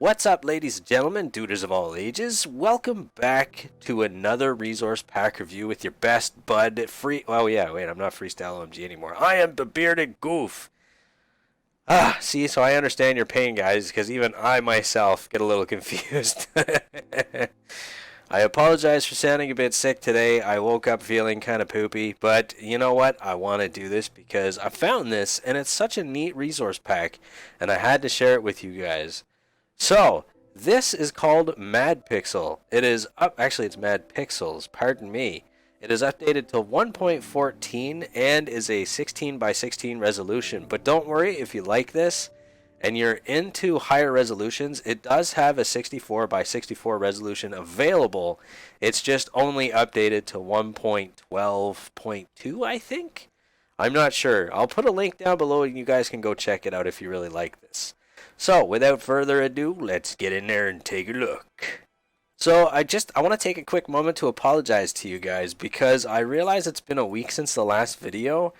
What's up, ladies and gentlemen, duders of all ages? Welcome back to another resource pack review with your best bud free. Oh yeah, wait, I'm not Freestyle OMG anymore. I am the bearded Goof. See, so I understand your pain, guys, because even I myself get a little confused. I apologize for sounding a bit sick today. I woke up feeling kind of poopy, but you know what? I want to do this because I found this, and it's such a neat resource pack, and I had to share it with you guys. So, this is called Mad Pixel. It is up, actually it's Mad Pixels, pardon me. It is updated to 1.14 and is a 16 by 16 resolution. But don't worry, if you like this and you're into higher resolutions, it does have a 64 by 64 resolution available. It's just only updated to 1.12.2, I think. I'm not sure. I'll put a link down below and you guys can go check it out if you really like this. So, without further ado, let's get in there and take a look. So, I want to take a quick moment to apologize to you guys because I realize it's been a week since the last video,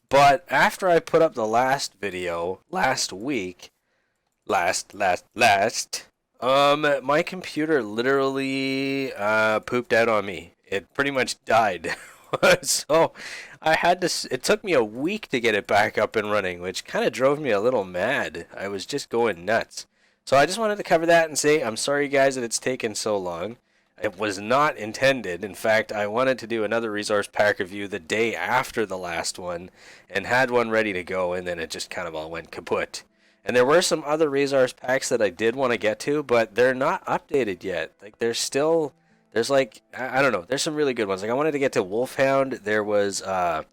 but after I put up the last video last week, my computer literally pooped out on me. It pretty much died. So it took me a week to get it back up and running, which kind of drove me a little mad. I was just going nuts. So I just wanted to cover that and say I'm sorry guys that it's taken so long. It was not intended. In fact, I wanted to do another resource pack review the day after the last one and had one ready to go, and then it just kind of all went kaput. And there were some other resource packs that I did want to get to, but they're not updated yet. Like there's like I don't know. There's some really good ones. Like I wanted to get to Wolfhound. There was a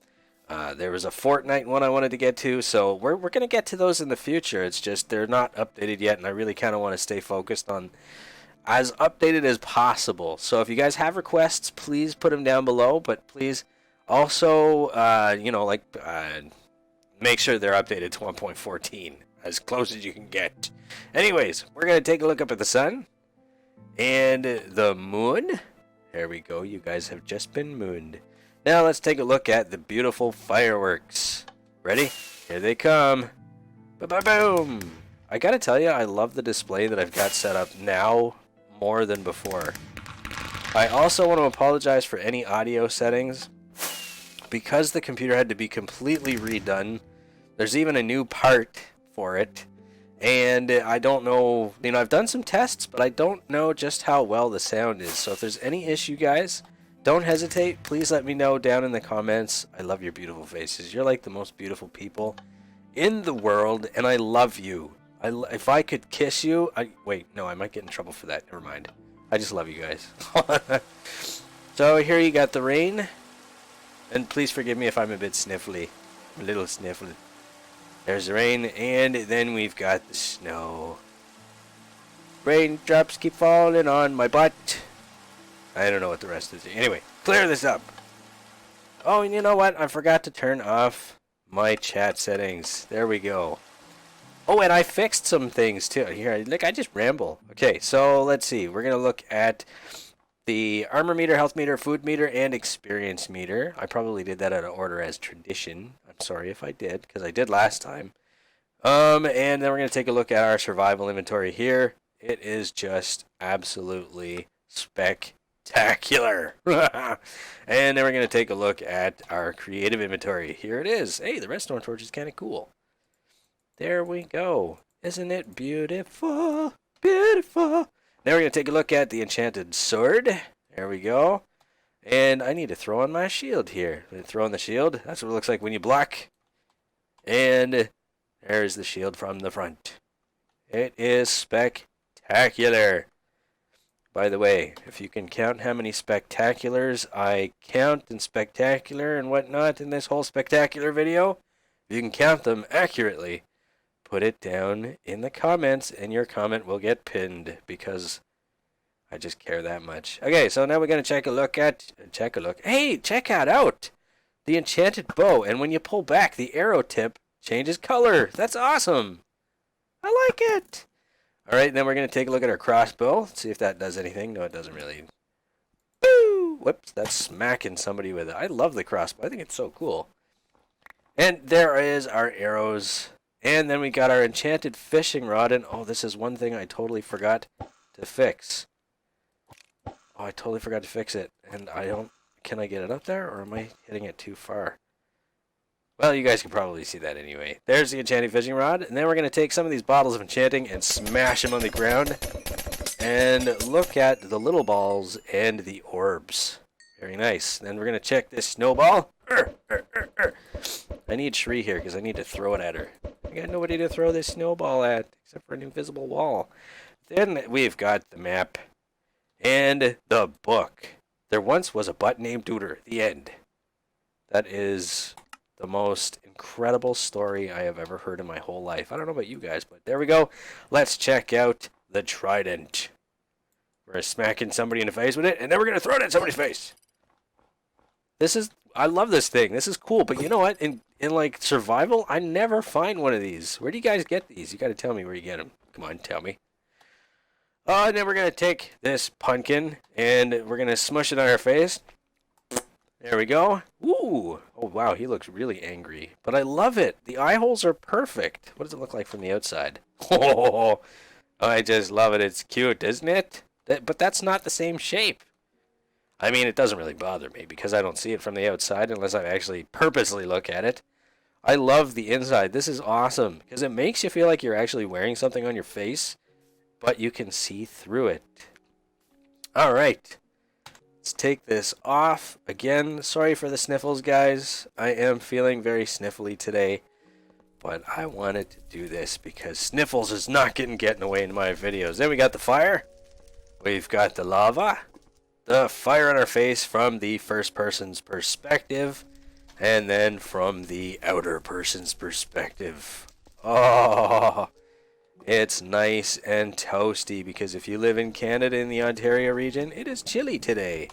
Fortnite one I wanted to get to. So we're gonna get to those in the future. It's just they're not updated yet, and I really kind of want to stay focused on as updated as possible. So if you guys have requests, please put them down below. But please also make sure they're updated to 1.14 as close as you can get. Anyways, we're gonna take a look up at the sun. And the moon. There we go. You guys have just been mooned. Now let's take a look at the beautiful fireworks. Ready? Here they come. Ba-ba-boom! I gotta tell you, I love the display that I've got set up now more than before. I also want to apologize for any audio settings. Because the computer had to be completely redone, there's even a new part for it. And I don't know, I've done some tests, but I don't know just how well the sound is. So if there's any issue, guys, don't hesitate. Please let me know down in the comments. I love your beautiful faces. You're like the most beautiful people in the world, and I love you. If I could kiss you, wait, no, I might get in trouble for that. Never mind. I just love you guys. So here you got the rain. And please forgive me if I'm a bit sniffly. I'm a little sniffly. There's the rain, and then we've got the snow. Raindrops keep falling on my butt. I don't know what the rest is. Anyway, clear this up. Oh, and you know what? I forgot to turn off my chat settings. There we go. Oh, and I fixed some things too. Here, look, I just ramble. Okay, so let's see. We're going to look at the armor meter, health meter, food meter, and experience meter. I probably did that out of order as tradition. I'm sorry if I did, because I did last time. And then we're going to take a look at our survival inventory here. It is just absolutely spectacular. And then we're going to take a look at our creative inventory. Here it is. Hey, the redstone torch is kind of cool. There we go. Isn't it beautiful? Beautiful. Now we're going to take a look at the enchanted sword. There we go. And I need to throw on my shield here. I'm going to throw on the shield. That's what it looks like when you block. And there's the shield from the front. It is spectacular. By the way, if you can count how many spectaculars I count and spectacular and whatnot in this whole spectacular video, if you can count them accurately, put it down in the comments and your comment will get pinned because I just care that much. Okay, so now we're going to take a look. Hey, check that out. The enchanted bow. And when you pull back, the arrow tip changes color. That's awesome. I like it. All right, then we're going to take a look at our crossbow. Let's see if that does anything. No, it doesn't really. Boo! Whoops, that's smacking somebody with it. I love the crossbow. I think it's so cool. And there is our arrows. And then we got our enchanted fishing rod, and oh, this is one thing I totally forgot to fix. Oh, I totally forgot to fix it, and I don't... Can I get it up there, or am I hitting it too far? Well, you guys can probably see that anyway. There's the enchanting fishing rod, and then we're going to take some of these bottles of enchanting and smash them on the ground. And look at the little balls and the orbs. Very nice. Then we're going to check this snowball. I need Shri here because I need to throw it at her. I got nobody to throw this snowball at except for an invisible wall. Then we've got the map and the book. There once was a butt named Dooter. The end. That is the most incredible story I have ever heard in my whole life. I don't know about you guys, but there we go. Let's check out the trident. We're smacking somebody in the face with it, and then we're going to throw it at somebody's face. I love this thing. This is cool, but you know what? In like survival, I never find one of these. Where do you guys get these? You got to tell me where you get them. Come on, tell me. And then we're going to take this pumpkin, and we're going to smush it on our face. There we go. Ooh. Oh, wow, he looks really angry. But I love it. The eye holes are perfect. What does it look like from the outside? Oh, I just love it. It's cute, isn't it? But that's not the same shape. I mean, it doesn't really bother me because I don't see it from the outside unless I actually purposely look at it. I love the inside. This is awesome because it makes you feel like you're actually wearing something on your face, but you can see through it. All right. Let's take this off. Again, sorry for the sniffles, guys. I am feeling very sniffly today, but I wanted to do this because sniffles is not getting away in my videos. Then we got the fire. We've got the lava. The fire on our face from the first person's perspective, and then from the outer person's perspective. Oh, it's nice and toasty because if you live in Canada in the Ontario region, it is chilly today.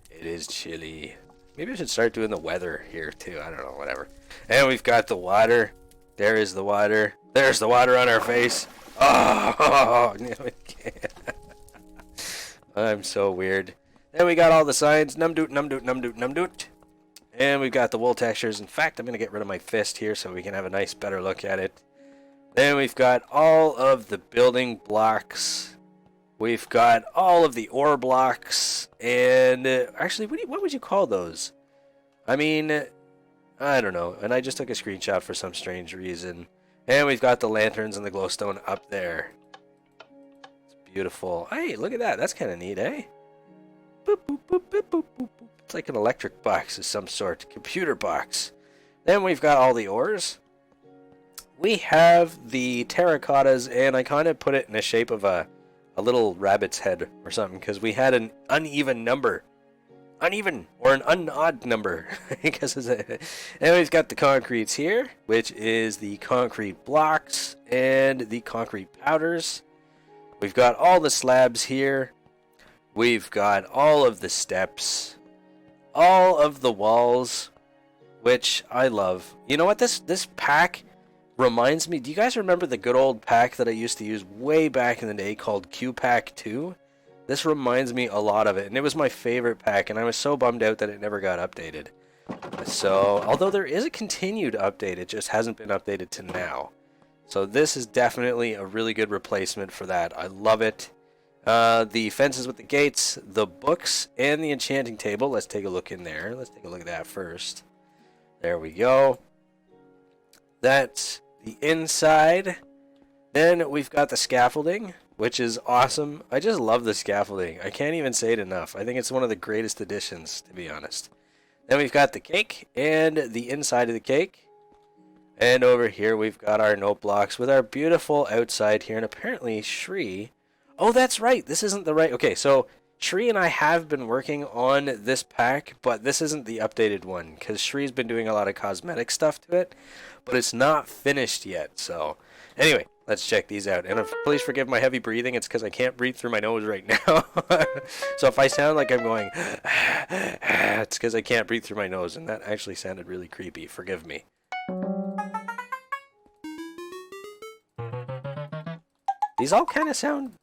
It is chilly. Maybe I should start doing the weather here too. I don't know, whatever. And we've got the water. There is the water. There's the water on our face. Oh, no, I can't. I'm so weird. Then we got all the signs. Numdoot, numdoot, numdoot, numdoot. And we've got the wool textures. In fact, I'm going to get rid of my fist here so we can have a nice, better look at it. Then we've got all of the building blocks. We've got all of the ore blocks. And actually, what would you call those? I mean, I don't know. And I just took a screenshot for some strange reason. And we've got the lanterns and the glowstone up there. It's beautiful. Hey, look at that. That's kind of neat, eh? Boop, boop, boop, boop, boop, boop. It's like an electric box of some sort. Computer box. Then we've got all the ores. We have the terracottas, and I kind of put it in the shape of a little rabbit's head or something, because we had an uneven number. Uneven, or an unodd number. Because and we've got the concretes here, which is the concrete blocks and the concrete powders. We've got all the slabs here. We've got all of the steps. All of the walls, which I love. You know what? This pack reminds me, do you guys remember the good old pack that I used to use way back in the day called Q-Pack 2? This reminds me a lot of it, and it was my favorite pack, and I was so bummed out that it never got updated. So, although there is a continued update, it just hasn't been updated to now. So this is definitely a really good replacement for that. I love it. The fences with the gates, the books, and the enchanting table. Let's take a look in there. Let's take a look at that first. There we go. That's the inside. Then we've got the scaffolding, which is awesome. I just love the scaffolding. I can't even say it enough. I think it's one of the greatest additions, to be honest. Then we've got the cake and the inside of the cake. And over here we've got our note blocks with our beautiful outside here. And apparently Shri... Oh, that's right. This isn't the right... Okay, so Shri and I have been working on this pack, but this isn't the updated one, because Shri's been doing a lot of cosmetic stuff to it, but it's not finished yet. So anyway, let's check these out. And please forgive my heavy breathing. It's because I can't breathe through my nose right now. So if I sound like I'm going... it's because I can't breathe through my nose, and that actually sounded really creepy. Forgive me. These all kind of sound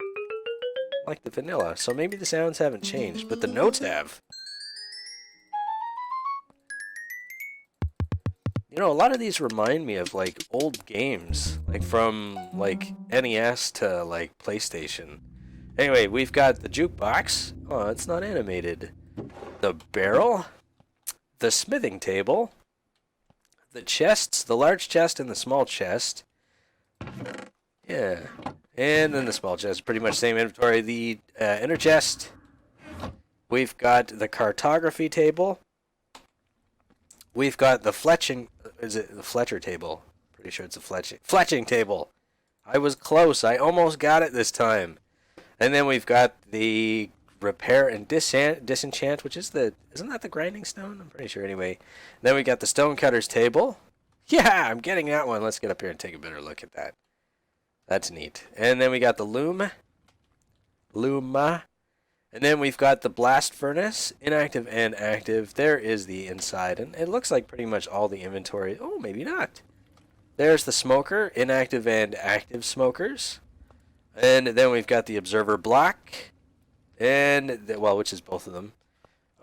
like the vanilla, so maybe the sounds haven't changed, but the notes have. You know, a lot of these remind me of like old games, like from like NES to like PlayStation. Anyway, we've got the jukebox. Oh, it's not animated. The barrel, the smithing table, the chests, the large chest and the small chest. Yeah. And then the small chest, pretty much same inventory. The inner chest. We've got the cartography table. We've got the fletching. Is it the Fletcher table? Pretty sure it's a fletching table. I was close. I almost got it this time. And then we've got the repair and disenchant, which is isn't that the grinding stone? I'm pretty sure anyway. Then we got the stonecutter's table. Yeah, I'm getting that one. Let's get up here and take a better look at that. That's neat. And then we got the Luma. And then we've got the blast furnace, inactive and active. There is the inside, and it looks like pretty much all the inventory. Oh, maybe not. There's the smoker, inactive and active smokers. And then we've got the observer block, which is both of them.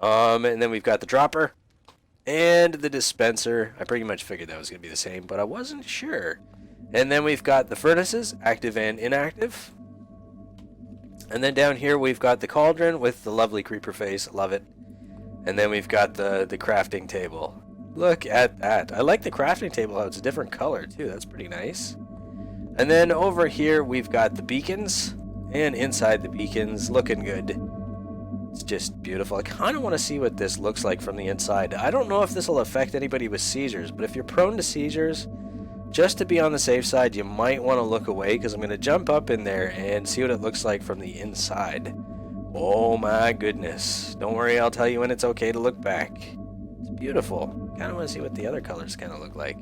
And then we've got the dropper and the dispenser. I pretty much figured that was going to be the same, but I wasn't sure. And then we've got the furnaces, active and inactive. And then down here we've got the cauldron with the lovely creeper face. Love it. And then we've got the crafting table. Look at that. I like the crafting table how it's a different color too. That's pretty nice. And then over here we've got the beacons. And inside the beacons, looking good. It's just beautiful. I kind of want to see what this looks like from the inside. I don't know if this will affect anybody with seizures, but if you're prone to seizures, just to be on the safe side, you might want to look away because I'm going to jump up in there and see what it looks like from the inside. Oh my goodness. Don't worry, I'll tell you when it's okay to look back. It's beautiful. Kind of want to see what the other colors kind of look like.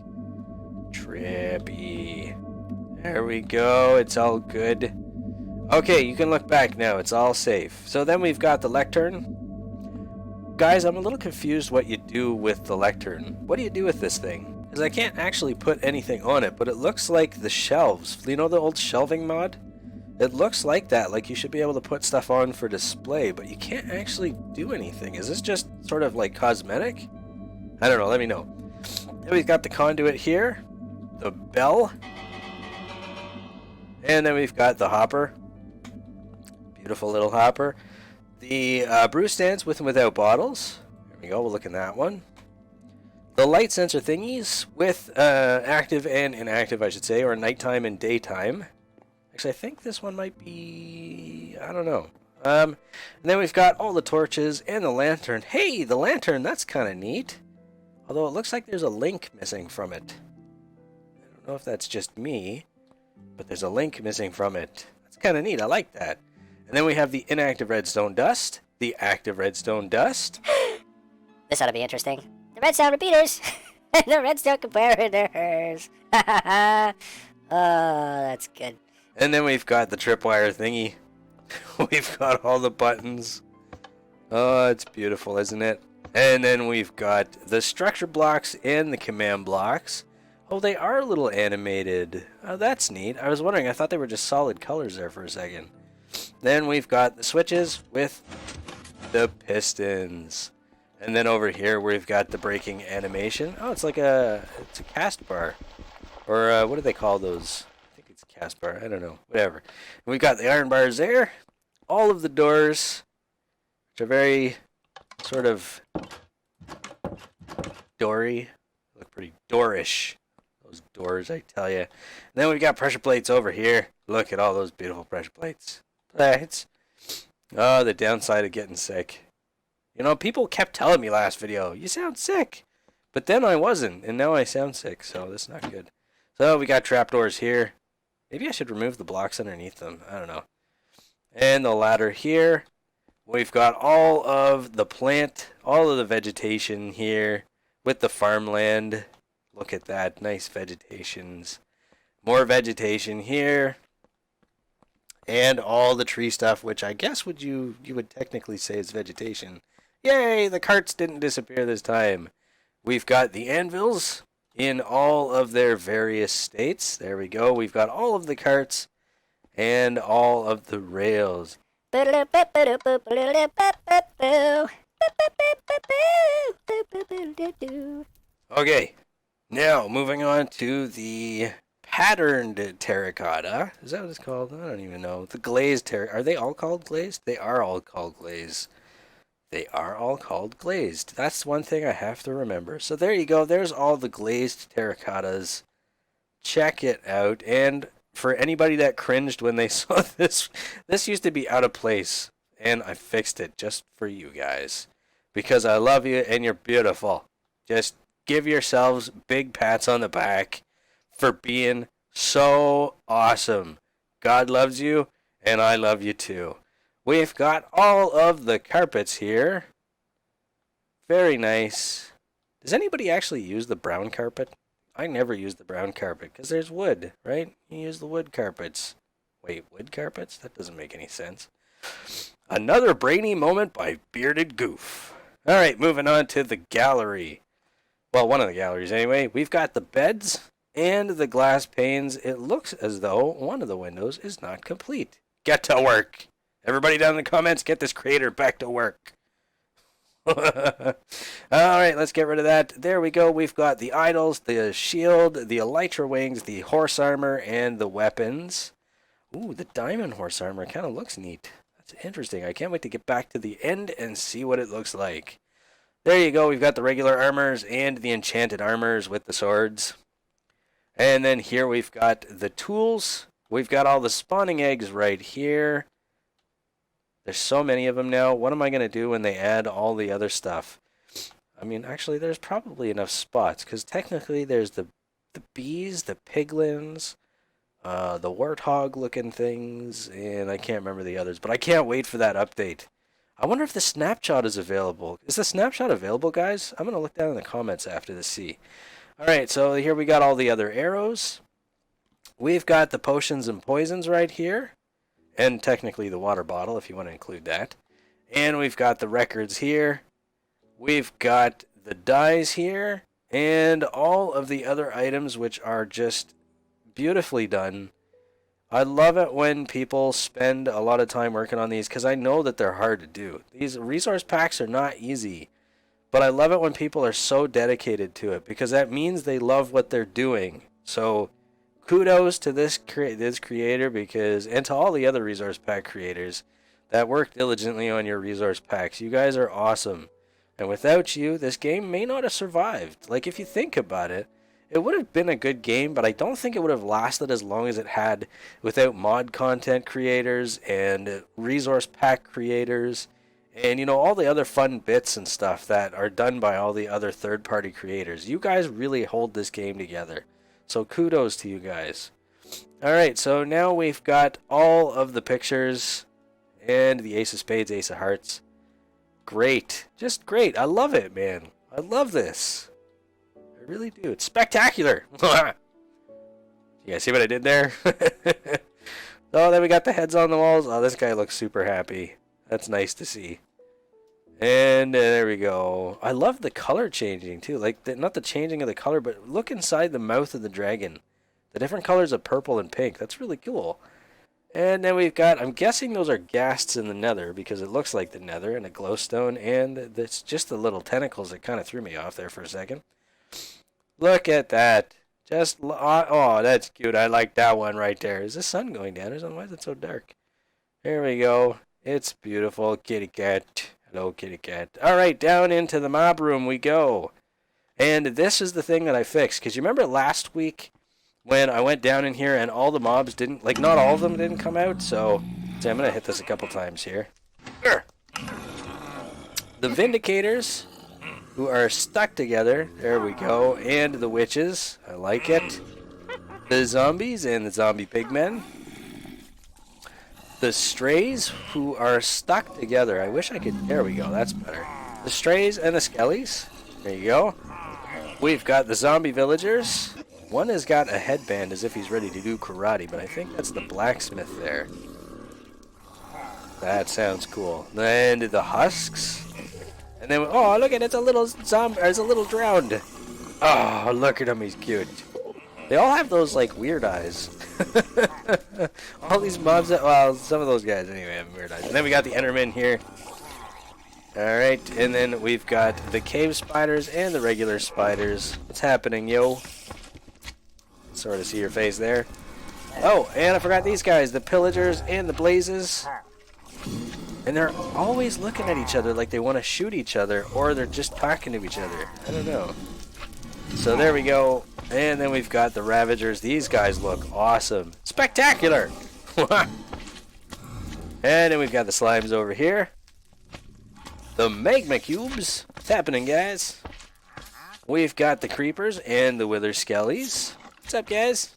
Trippy. There we go. It's all good. Okay, you can look back now. It's all safe. So then we've got the lectern. Guys, I'm a little confused what you do with the lectern. What do you do with this thing? Because I can't actually put anything on it, but it looks like the shelves. You know the old shelving mod? It looks like that, like you should be able to put stuff on for display, but you can't actually do anything. Is this just sort of like cosmetic? I don't know, let me know. Then we've got the conduit here, the bell, and then we've got the hopper. Beautiful little hopper. The brew stands with and without bottles. There we go, we'll look in that one. The light sensor thingies with active and inactive, I should say, or nighttime and daytime. Actually, I think this one might be... I don't know. And then we've got all the torches and the lantern. Hey, the lantern, that's kind of neat. Although it looks like there's a link missing from it. I don't know if that's just me, but there's a link missing from it. That's kind of neat. I like that. And then we have the inactive redstone dust, the active redstone dust. This ought to be interesting. The redstone repeaters! The redstone comparators! Oh, that's good. And then we've got the tripwire thingy. We've got all the buttons. Oh, it's beautiful, isn't it? And then we've got the structure blocks and the command blocks. Oh, they are a little animated. Oh, that's neat. I was wondering, I thought they were just solid colors there for a second. Then we've got the switches with the pistons. And then over here we've got the braking animation. Oh, it's like it's a cast bar. Or what do they call those? I think it's a cast bar. I don't know. Whatever. And we've got the iron bars there. All of the doors, which are very sort of doory. Look pretty doorish. Those doors, I tell you. And then we've got pressure plates over here. Look at all those beautiful pressure plates. Plates. Oh, the downside of getting sick. You know, people kept telling me last video, you sound sick. But then I wasn't, and now I sound sick, so that's not good. So we got trapdoors here. Maybe I should remove the blocks underneath them. I don't know. And the ladder here. We've got all of the plant, all of the vegetation here with the farmland. Look at that, nice vegetations. More vegetation here. And all the tree stuff, which I guess you would technically say is vegetation. Yay, the carts didn't disappear this time. We've got the anvils in all of their various states. There we go. We've got all of the carts and all of the rails. Okay, Now, moving on to the patterned terracotta. Is that what it's called? I don't even know. The glazed terracotta. Are they all called glazed? They are all called glazed. They are all called glazed. That's one thing I have to remember. So there you go. There's all the glazed terracottas. Check it out. And for anybody that cringed when they saw this used to be out of place. And I fixed it just for you guys. Because I love you and you're beautiful. Just give yourselves big pats on the back for being so awesome. God loves you, and I love you too. We've got all of the carpets here. Very nice. Does anybody actually use the brown carpet? I never use the brown carpet because there's wood, right? You use the wood carpets. Wait, wood carpets? That doesn't make any sense. Another brainy moment by Bearded Goof. All right, moving on to the gallery. Well, one of the galleries anyway. We've got the beds and the glass panes. It looks as though one of the windows is not complete. Get to work. Everybody down in the comments, get this creator back to work. Alright, let's get rid of that. There we go. We've got the idols, the shield, the elytra wings, the horse armor, and the weapons. Ooh, the diamond horse armor kind of looks neat. That's interesting. I can't wait to get back to the end and see what it looks like. There you go. We've got the regular armors and the enchanted armors with the swords. And then here we've got the tools. We've got all the spawning eggs right here. There's so many of them now. What am I going to do when they add all the other stuff? I mean, actually, there's probably enough spots. Because technically, there's the bees, the piglins, the warthog-looking things. And I can't remember the others. But I can't wait for that update. I wonder if the snapshot is available. Is the snapshot available, guys? I'm going to look down in the comments after to see. Alright, so here we got all the other arrows. We've got the potions and poisons right here. And technically the water bottle, if you want to include that. And we've got the records here. We've got the dies here. And all of the other items, which are just beautifully done. I love it when people spend a lot of time working on these because I know that they're hard to do. These resource packs are not easy, but I love it when people are so dedicated to it because that means they love what they're doing. So kudos to this creator because, and to all the other resource pack creators that work diligently on your resource packs. You guys are awesome. And without you, this game may not have survived. Like if you think about it, it would have been a good game, but I don't think it would have lasted as long as it had without mod content creators and resource pack creators and, you know, all the other fun bits and stuff that are done by all the other third-party creators. You guys really hold this game together. So kudos to you guys. Alright, so now we've got all of the pictures and the Ace of Spades, Ace of Hearts. Great. Just great. I love it, man. I love this. I really do. It's spectacular. You guys see what I did there? Oh, then we got the heads on the walls. Oh, this guy looks super happy. That's nice to see. And there we go. I love the color changing too. Like, not the changing of the color, but look inside the mouth of the dragon. The different colors of purple and pink. That's really cool. And then we've got, I'm guessing those are ghasts in the nether because it looks like the nether and a glowstone. And it's just the little tentacles that kind of threw me off there for a second. Look at that. Just, oh, that's cute. I like that one right there. Is the sun going down or something? Why is it so dark? There we go. It's beautiful. Kitty cat. Hello, kitty cat. All right, down into the mob room we go. And this is the thing that I fixed. Because you remember last week when I went down in here and all the mobs didn't, like not all of them didn't come out. So I'm going to hit this a couple times here. The Vindicators, who are stuck together. There we go. And the witches. I like it. The zombies and the zombie pigmen. The strays, who are stuck together. I wish I could... There we go. That's better. The strays and the skellies. There you go. We've got the zombie villagers. One has got a headband as if he's ready to do karate, but I think that's the blacksmith there. That sounds cool. Then the husks. And then, oh, look at it, it's a little zombie, it's a little drowned. Oh, look at him, he's cute. They all have those, like, weird eyes. All these mobs, well, some of those guys anyway have weird eyes. And then we got the Enderman here. Alright, and then we've got the cave spiders and the regular spiders. What's happening, yo? Sort of see your face there. Oh, and I forgot these guys, the pillagers and the blazes. And they're always looking at each other like they want to shoot each other, or they're just talking to each other. I don't know. So there we go. And then we've got the ravagers. These guys look awesome. Spectacular! And then we've got the slimes over here. The magma cubes. What's happening, guys? We've got the creepers and the wither skellies. What's up, guys?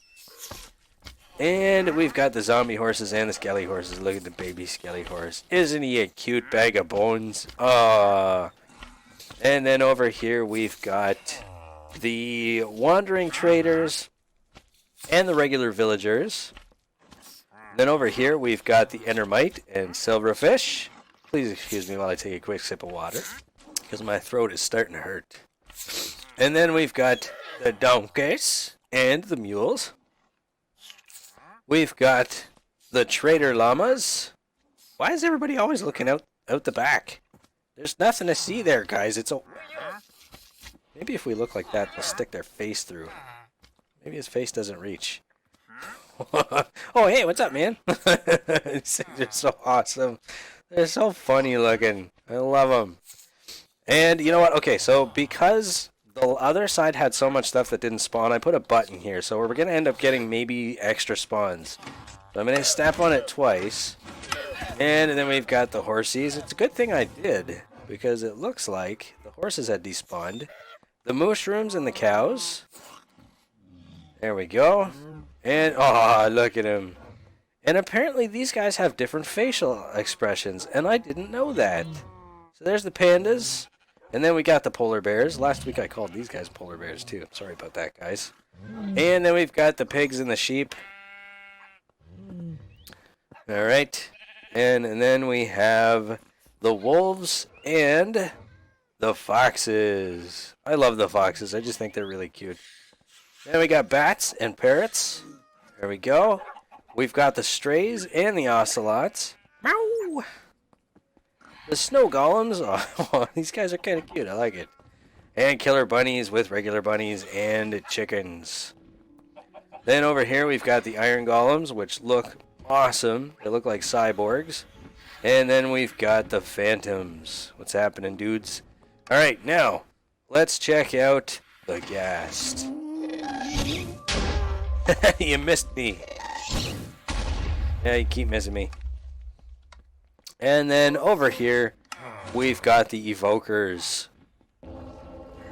And we've got the zombie horses and the skelly horses. Look at the baby skelly horse. Isn't he a cute bag of bones? And then over here we've got the wandering traders and the regular villagers. Then over here we've got the endermite and silverfish. Please excuse me while I take a quick sip of water, because my throat is starting to hurt. And then we've got the donkeys and the mules. We've got the trader llamas. Why is everybody always looking out the back? There's nothing to see there, guys. It's a... Maybe if we look like that, they'll stick their face through. Maybe his face doesn't reach. Oh, hey, what's up, man? These things are so awesome. They're so funny looking. I love them. And you know what? Okay, so because the other side had so much stuff that didn't spawn, I put a button here. So we're going to end up getting maybe extra spawns. So I'm going to step on it twice. And then we've got the horsies. It's a good thing I did, because it looks like the horses had despawned. The mushrooms and the cows. There we go. And, oh, look at him. And apparently these guys have different facial expressions, and I didn't know that. So there's the pandas, and then we got the polar bears. Last week I called these guys polar bears too. Sorry about that, guys. And then we've got the pigs and the sheep. Alright. And then we have the wolves and the foxes. I love the foxes. I just think they're really cute. Then we got bats and parrots. There we go. We've got the strays and the ocelots. Meow! The snow golems. Oh, these guys are kind of cute. I like it. And killer bunnies with regular bunnies and chickens. Then over here we've got the iron golems, which look awesome. They look like cyborgs. And then we've got the phantoms. What's happening, dudes? Alright, now, let's check out the ghast. You missed me. Yeah, you keep missing me. And then over here, we've got the evokers.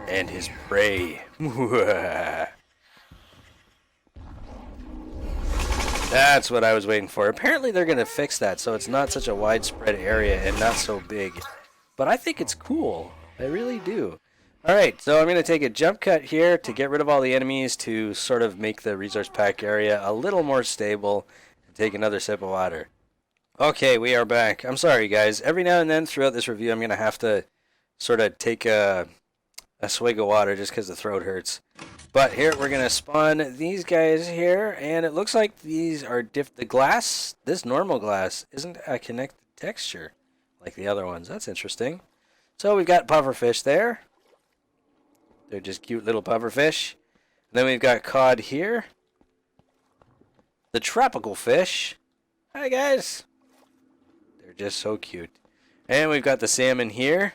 And his prey. That's what I was waiting for. Apparently they're going to fix that so it's not such a widespread area and not so big. But I think it's cool. I really do. Alright, so I'm going to take a jump cut here to get rid of all the enemies to sort of make the resource pack area a little more stable. And take another sip of water. Okay, we are back. I'm sorry, guys. Every now and then throughout this review, I'm going to have to sort of take a swig of water just because the throat hurts. But here, we're going to spawn these guys here, and it looks like these are the glass, this normal glass, isn't a connected texture like the other ones. That's interesting. So we've got pufferfish there. They're just cute little pufferfish. And then we've got cod here. The tropical fish. Hi, guys. They're just so cute. And we've got the salmon here.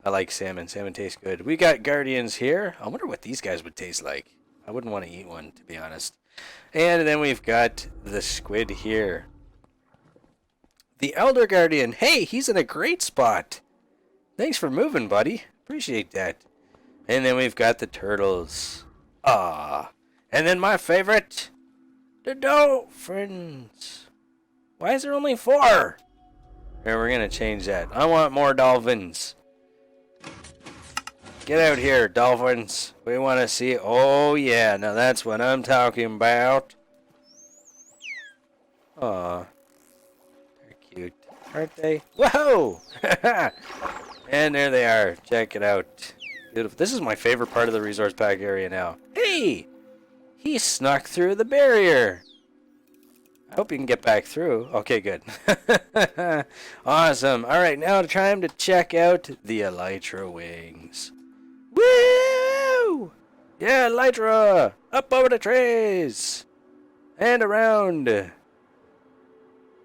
I like salmon. Salmon tastes good. We got guardians here. I wonder what these guys would taste like. I wouldn't want to eat one, to be honest. And then we've got the squid here. The elder guardian. Hey, he's in a great spot. Thanks for moving, buddy. Appreciate that. And then we've got the turtles. Ah. And then my favorite, the dolphins. Why is there only 4? Here, we're going to change that. I want more dolphins. Get out here, dolphins. We want to see. Oh, yeah. Now that's what I'm talking about. Aw. They're cute. Aren't they? Whoa! And there they are. Check it out. Beautiful. This is my favorite part of the resource pack area now. Hey! He snuck through the barrier. I hope you can get back through. Okay, good. Awesome. All right, now time to check out the elytra wings. Woo! Yeah, elytra! Up over the trays! And around.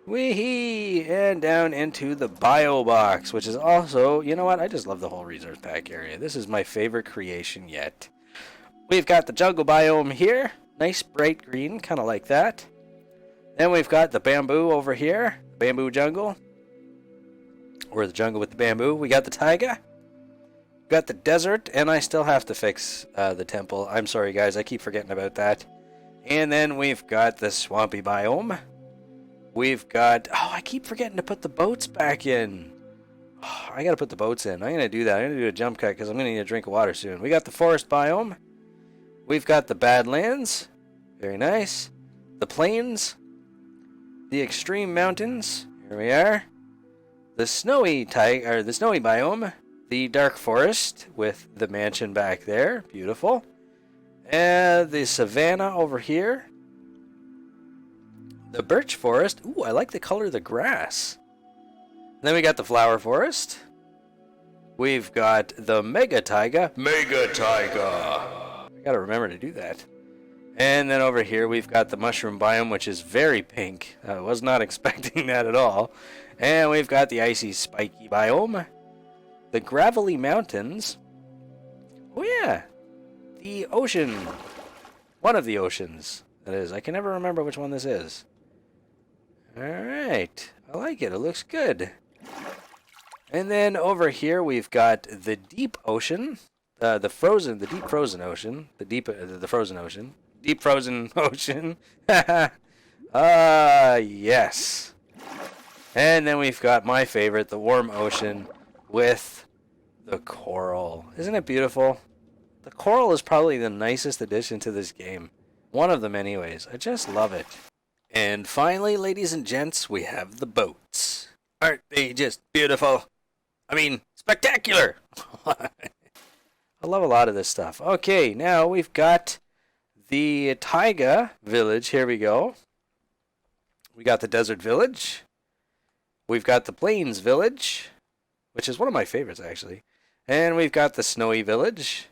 Wee-hee! And down into the bio box, which is also, you know what? I just love the whole resource pack area. This is my favorite creation yet. We've got the jungle biome here. Nice bright green, kind of like that. Then we've got the bamboo over here. Bamboo jungle. Or the jungle with the bamboo. We got the taiga. Got the desert, and I still have to fix the temple. I'm sorry, guys. I keep forgetting about that. And then we've got the swampy biome. We've got... Oh, I keep forgetting to put the boats back in. Oh, I gotta put the boats in. I'm gonna do that. I'm gonna do a jump cut because I'm gonna need a drink of water soon. We got the forest biome. We've got the badlands. Very nice. The plains. The extreme mountains. Here we are. The snowy the snowy biome. The dark forest with the mansion back there. Beautiful. And the savanna over here. The birch forest. Ooh, I like the color of the grass. Then we got the flower forest. We've got the mega taiga. Mega taiga! I gotta remember to do that. And then over here we've got the mushroom biome, which is very pink. I was not expecting that at all. And we've got the icy spiky biome. The gravelly mountains. Oh yeah. The ocean. One of the oceans, that is. I can never remember which one this is. Alright. I like it. It looks good. And then over here we've got the deep ocean. The deep frozen ocean. The frozen ocean. Deep frozen ocean. Yes. And then we've got my favorite, the warm ocean with the coral. Isn't it beautiful? The coral is probably the nicest addition to this game. One of them anyways. I just love it. And finally, ladies and gents, we have the boats. Aren't they just beautiful? I mean, spectacular! I love a lot of this stuff. Okay, now we've got the taiga village. Here we go. We got the desert village. We've got the plains village, which is one of my favorites, actually. And we've got the snowy village,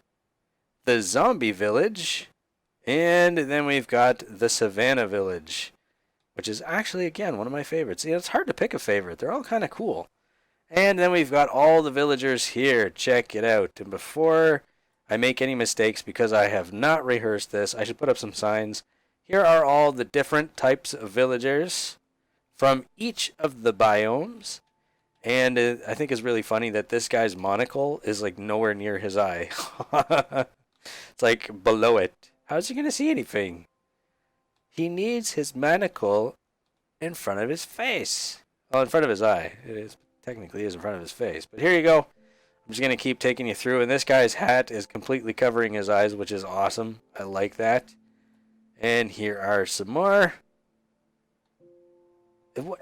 the zombie village, and then we've got the savannah village, which is actually, again, one of my favorites. You know, it's hard to pick a favorite. They're all kind of cool. And then we've got all the villagers here. Check it out. And before I make any mistakes, because I have not rehearsed this, I should put up some signs. Here are all the different types of villagers from each of the biomes. And I think it's really funny that this guy's monocle is like nowhere near his eye. It's like below it. How's he going to see anything? He needs his monocle in front of his face. Oh, in front of his eye. It is technically is in front of his face. But here you go. I'm just going to keep taking you through. And this guy's hat is completely covering his eyes, which is awesome. I like that. And here are some more.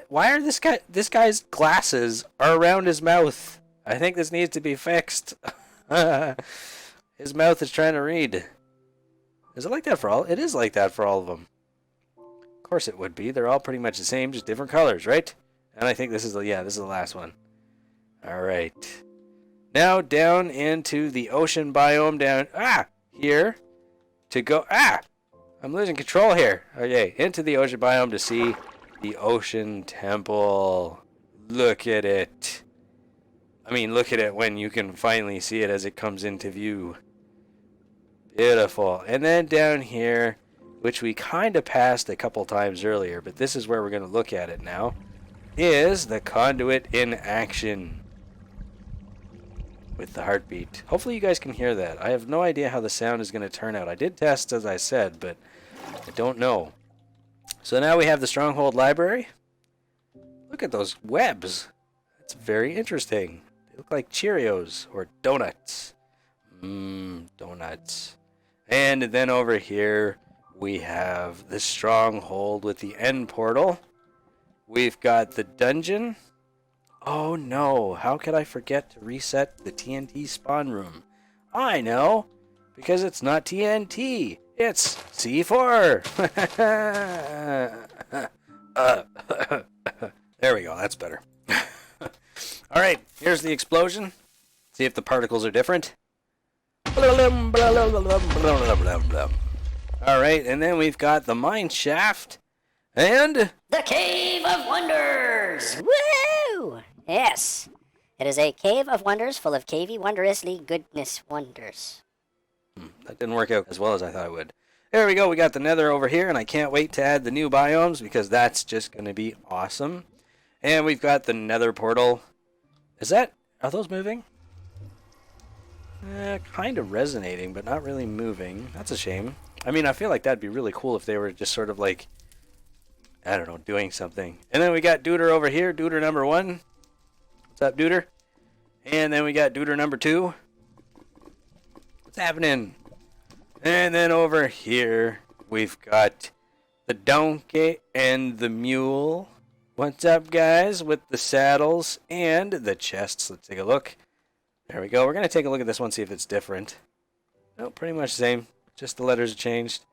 Why are this guy's glasses are around his mouth? I think this needs to be fixed. His mouth is trying to read. Is it like that for all? It is like that for all of them. Of course it would be. They're all pretty much the same, just different colors, right? And I think this is the last one. All right. Now down into the ocean biome down here to go I'm losing control here. Okay, into the ocean biome to see the ocean temple. Look at it. I mean, look at it when you can finally see it as it comes into view. Beautiful. And then down here, which we kind of passed a couple times earlier, but this is where we're going to look at it now, is the conduit in action. With the heartbeat. Hopefully you guys can hear that. I have no idea how the sound is going to turn out. I did test, as I said, but I don't know. So now we have the Stronghold Library. Look at those webs. That's very interesting. They look like Cheerios or donuts. Donuts. And then over here we have the Stronghold with the end portal. We've got the dungeon. Oh no, how could I forget to reset the TNT spawn room? I know, because it's not TNT, it's C4! There we go. That's better. All right. Here's the explosion. See if the particles are different. All right. And then we've got the Mineshaft. And the Cave of Wonders! Woo! Yes. It is a cave of wonders full of cavey, wondrously goodness wonders. That didn't work out as well as I thought it would. There we go. We got the nether over here, and I can't wait to add the new biomes because that's just going to be awesome. And we've got the nether portal. Are those moving? Kind of resonating, but not really moving. That's a shame. I mean, I feel like that'd be really cool if they were just sort of like, I don't know, doing something. And then we got Duder over here, Duder number 1. What's up, Duder? And then we got Duder number 2. What's happening? And then over here, we've got the donkey and the mule. What's up, guys? With the saddles and the chests. Let's take a look. There we go. We're going to take a look at this one, see if it's different. No, pretty much the same. Just the letters have changed.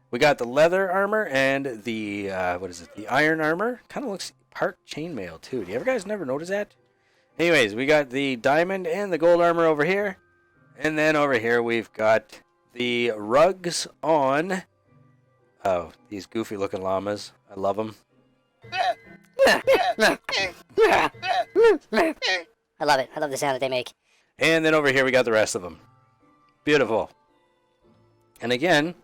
We got the leather armor and the, the iron armor. Kind of looks part chainmail, too. Do you ever guys never notice that? Anyways, we got the diamond and the gold armor over here. And then over here we've got the rugs on. Oh, these goofy looking llamas. I love them. I love it. I love the sound that they make. And then over here we got the rest of them. Beautiful. And again,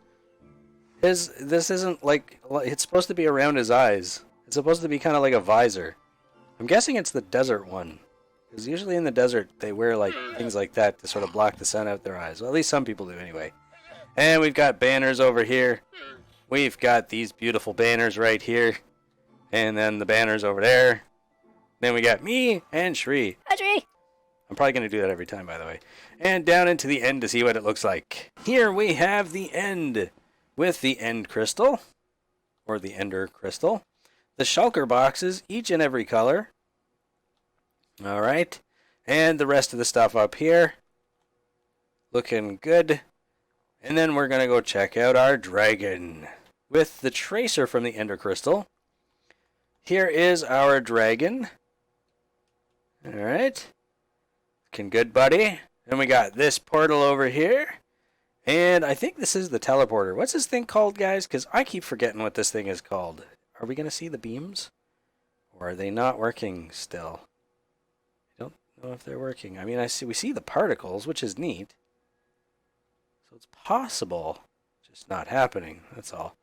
this isn't like, it's supposed to be around his eyes. It's supposed to be kind of like a visor. I'm guessing it's the desert one. Because usually in the desert, they wear like things like that to sort of block the sun out their eyes. Well, at least some people do anyway. And we've got banners over here. We've got these beautiful banners right here. And then the banners over there. Then we got me and Shri. Hi, Shri. I'm probably going to do that every time, by the way. And down into the end to see what it looks like. Here we have the end with the end crystal. Or the ender crystal. The shulker boxes, each in every color. Alright, and the rest of the stuff up here. Looking good. And then we're going to go check out our dragon. With the tracer from the ender crystal. Here is our dragon. Alright. Looking good, buddy. And we got this portal over here. And I think this is the teleporter. What's this thing called, guys? Because I keep forgetting what this thing is called. Are we going to see the beams? Or are they not working still? Know if they're working. I mean, we see the particles, which is neat. So it's possible, just not happening. That's all.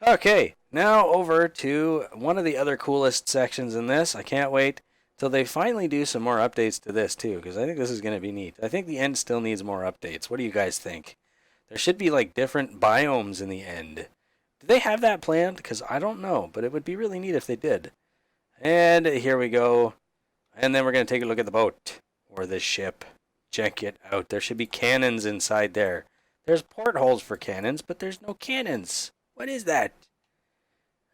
Okay, now over to one of the other coolest sections in this. I can't wait till they finally do some more updates to this too, because I think this is going to be neat. I think the end still needs more updates. What do you guys think? There should be like different biomes in the end. Do they have that planned? Because I don't know, but it would be really neat if they did. And here we go. And then we're going to take a look at the boat, or the ship. Check it out. There should be cannons inside there. There's portholes for cannons, but there's no cannons. What is that?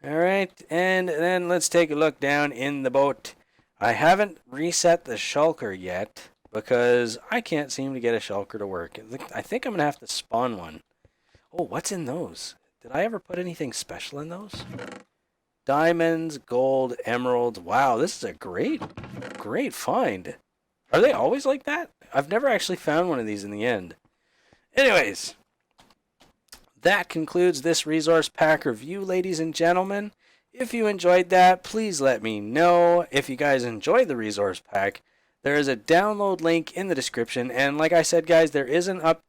Alright, and then let's take a look down in the boat. I haven't reset the shulker yet, because I can't seem to get a shulker to work. I think I'm going to have to spawn one. Oh, what's in those? Did I ever put anything special in those? Diamonds, gold, emeralds. Wow, this is a great find. Are they always like that? I've never actually found one of these in the end. Anyways, that concludes this resource pack review, ladies and gentlemen. If you enjoyed that, please let me know. If you guys enjoyed the resource pack, there is a download link in the description. And like I said, guys, there is not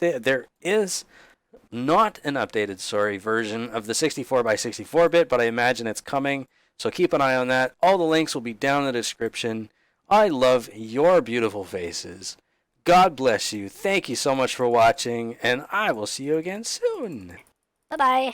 an updated, version of the 64x64-bit, but I imagine it's coming, so keep an eye on that. All the links will be down in the description. I love your beautiful faces. God bless you. Thank you so much for watching, and I will see you again soon. Bye-bye.